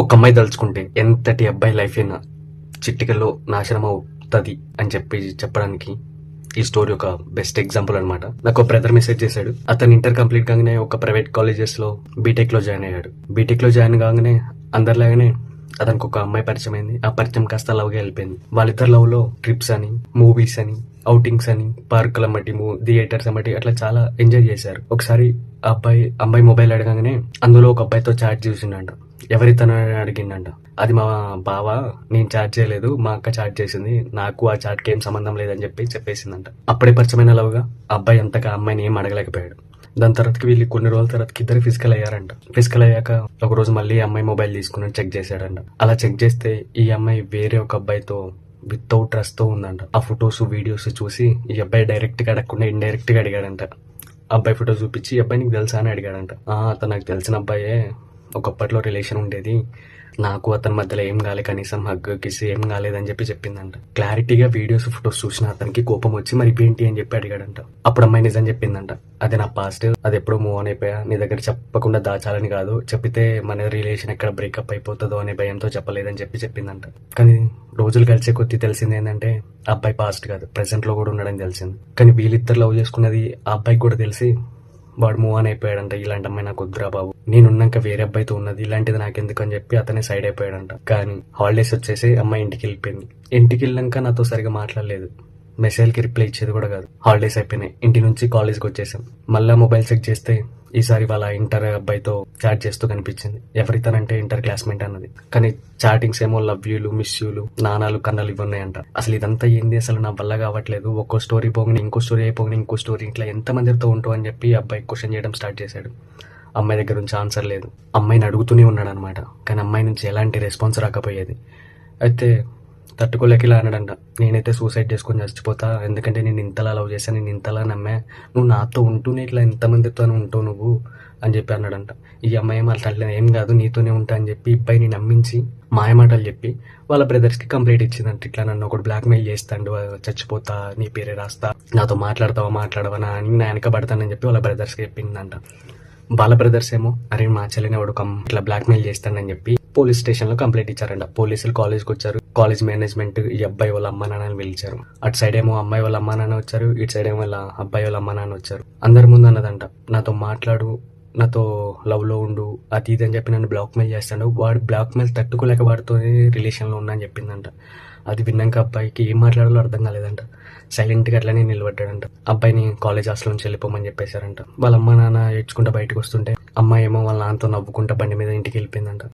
ఒక అమ్మాయి తలుచుకుంటే ఎంతటి అబ్బాయి లైఫ్ అయినా చిటికల్లో నాశనం అవుతుంది అని చెప్పడానికి ఈ స్టోరీ ఒక బెస్ట్ ఎగ్జాంపుల్ అనమాట. నాకు బ్రదర్ మెసేజ్ చేశాడు. అతను ఇంటర్ కంప్లీట్ కాగానే ఒక ప్రైవేట్ కాలేజెస్ లో బీటెక్ లో జాయిన్ అయ్యాడు. బీటెక్ లో జాయిన్ కాగానే అందరిలాగానే అతనికి ఒక అమ్మాయి పరిచయం అయింది. ఆ పరిచయం కాస్త లవ్ గా వెళ్ళిపోయింది. వాళ్ళిద్దరు లవ్ లో ట్రిప్స్ అని, మూవీస్ అని, అవుటింగ్స్ అని, పార్కుల మట్టి, థియేటర్స్ అమ్మటి అట్లా చాలా ఎంజాయ్ చేశారు. ఒకసారి ఆ అమ్మాయి మొబైల్ అడగానే అందులో ఒక అబ్బాయితో చాట్ చూసిండంట. ఎవరితను అడిగిండంట. అది మా బావ, నేను చాట్ చేయలేదు, మా అక్క చాట్ చేసింది, నాకు ఆ చాట్ కి ఏం సంబంధం లేదని చెప్పేసిందంట. అప్పుడే పరిచయమైన లవ్గా ఆ అబ్బాయి అంతగా అమ్మాయిని ఏం అడగలేకపోయాడు. దాని తర్వాతకి వీళ్ళు కొన్ని రోజుల తర్వాత ఇద్దరు ఫిజికల్ అయ్యారంట. ఫిజికల్ అయ్యాక ఒక రోజు మళ్ళీ అమ్మాయి మొబైల్ తీసుకుని చెక్ చేశాడంట. అలా చెక్ చేస్తే ఈ అమ్మాయి వేరే ఒక అబ్బాయితో వితౌట్ ట్రస్ట్ తో ఉందంట. ఆ ఫొటోస్ వీడియోస్ చూసి ఈ అబ్బాయి డైరెక్ట్ గా అడగకుండా ఇండైరెక్ట్ గా అడిగాడంట. అబ్బాయి ఫోటో చూపించి ఈ అబ్బాయి నీకు తెలుసా అని అడిగాడంట. అతను నాకు తెలిసిన అబ్బాయే, ఒకప్పట్లో రిలేషన్ ఉండేది, నాకు అతని మధ్యలో ఏం కాలే, కనీసం హగ్ కిస్ ఏం కాలేదని చెప్పిందంట. క్లారిటీగా వీడియోస్ ఫొటోస్ చూసిన అతనికి కోపం వచ్చి మరి ఏంటి అని చెప్పి అడిగాడంట. అప్పుడు అమ్మాయి నిజం చెప్పిందంట. అది నా పాస్ట్, అది ఎప్పుడో మూవ్ ఆన్ అయిపోయా, నీ దగ్గర చెప్పకుండా దాచాలని కాదు, చెప్పితే మన రిలేషన్ ఎక్కడ బ్రేకప్ అయిపోతుందో అనే భయంతో చెప్పలేదని చెప్పిందంట. కానీ రోజులు కలిసే కొద్ది తెలిసింది ఏంటంటే ఆ అబ్బాయి పాస్ట్ కాదు, ప్రెసెంట్ లో కూడా ఉండడం తెలిసింది. కానీ వీళ్ళిద్దరు లవ్ చేసుకున్నది ఆ అబ్బాయికి కూడా తెలిసి వాడు మూవ్ ఆన్ అయిపోయాడంట. ఇలాంటి అమ్మాయి నాకు వద్దురా బాబు, నేనున్నాక వేరే అబ్బాయితో ఉన్నది, ఇలాంటిది నాకెందుకు అని చెప్పి అతనే సైడ్ అయిపోయాడంట. కానీ హాలిడేస్ వచ్చేసి అమ్మాయి ఇంటికి వెళ్ళిపోయింది. ఇంటికి వెళ్ళాక నాతో సరిగా మాట్లాడలేదు, మెసేజ్ కి రిప్లై ఇచ్చేది కూడా కాదు. హాలిడేస్ అయిపోయినాయి, ఇంటి నుంచి కాలేజ్కి వచ్చేసాం. మళ్ళా మొబైల్ చెక్ చేస్తే ఈసారి వాళ్ళ ఇంటర్ అబ్బాయితో చాట్ చేస్తూ కనిపించింది. ఎవరితనంటే ఇంటర్ క్లాస్మేట్ అన్నది. కానీ చాటింగ్స్ ఏమో లవ్ యూలు, మిస్ యూలు, నానాలు, కన్నలు ఇవన్నాయంట. అసలు ఇదంతా ఏంది, అసలు నా వల్ల కావట్లేదు, ఒక్కో స్టోరీ పోగానే ఇంకో స్టోరీ అయిపోగానే ఇంకో స్టోరీ, ఇట్లా ఎంత మందితో ఉంటావు అని చెప్పి అబ్బాయి క్వశ్చన్ చేయడం స్టార్ట్ చేశాడు. అమ్మాయి దగ్గర నుంచి ఆన్సర్ లేదు. అమ్మాయిని అడుగుతూనే ఉన్నాడు అనమాట. కానీ అమ్మాయి నుంచి ఎలాంటి రెస్పాన్స్ రాకపోయేది. అయితే తట్టుకోలేక ఇలా అన్నాడంట, నేనైతే సూసైడ్ చేసుకొని చచ్చిపోతా, ఎందుకంటే నేను ఇంతలా లవ్ చేశాను, నేను ఇంతలా నమ్మా, నువ్వు నాతో ఉంటూనే ఇట్లా ఎంతమందితో ఉంటావు నువ్వు అని చెప్పి అన్నాడంట. ఈ అమ్మాయి మాట్లాడలే, ఏం కాదు నీతోనే ఉంటా అని చెప్పి అబ్బాయిని నమ్మించి మాయమాటలు చెప్పి వాళ్ళ బ్రదర్స్ కి కంప్లైంట్ ఇచ్చిందంట. ఇట్లా నన్ను ఒకటి బ్లాక్ మెయిల్ చేస్తాడు, చచ్చిపోతా, నీ పేరే రాస్తా, నాతో మాట్లాడవా అని నా వెనక పడతానని చెప్పి వాళ్ళ బ్రదర్స్ కి చెప్పిందంట. వాళ్ళ బ్రదర్స్ ఏమో అరే మా చెల్లిని వాడు ఇట్లా బ్లాక్ మెయిల్ చేస్తాడని చెప్పి పోలీస్ స్టేషన్ లో కంప్లైంట్ ఇచ్చారంట. పోలీసులు కాలేజ్కి వచ్చారు. కాలేజ్ మేనేజ్మెంట్ ఈ అబ్బాయి వాళ్ళ అమ్మా నాన్నని పిలిచారు. అటు సైడ్ ఏమో అమ్మాయి వాళ్ళ అమ్మా నాన్న వచ్చారు, ఇటు సైడ్ ఏమో వాళ్ళ అబ్బాయి వాళ్ళ అమ్మా నాన్న వచ్చారు. అందరి ముందు అన్నదంట, నాతో మాట్లాడు, నాతో లవ్ లో ఉండు, అది ఇది అని చెప్పి నన్ను బ్లాక్ మెయిల్ చేస్తాడు. వాడు బ్లాక్ మెయిల్ తట్టుకోలేక వాడితో రిలేషన్ లో ఉన్నా అని చెప్పిందంట. అది విన్నాక అబ్బాయికి ఏం మాట్లాడాలో అర్థం కాలేదంట. సైలెంట్ గా అట్లనే నిలబడ్డాడంట. అబ్బాయిని కాలేజ్ హాస్టల్ నుంచి వెళ్ళిపోమని చెప్పేశారంట. వాళ్ళ అమ్మ నాన్న ఏడ్చుకుంటా బయటకు వస్తుంటే అమ్మాయి ఏమో వాళ్ళ నాన్నతో నవ్వుకుంటా బండి మీద ఇంటికి వెళ్ళిపోయిందంట.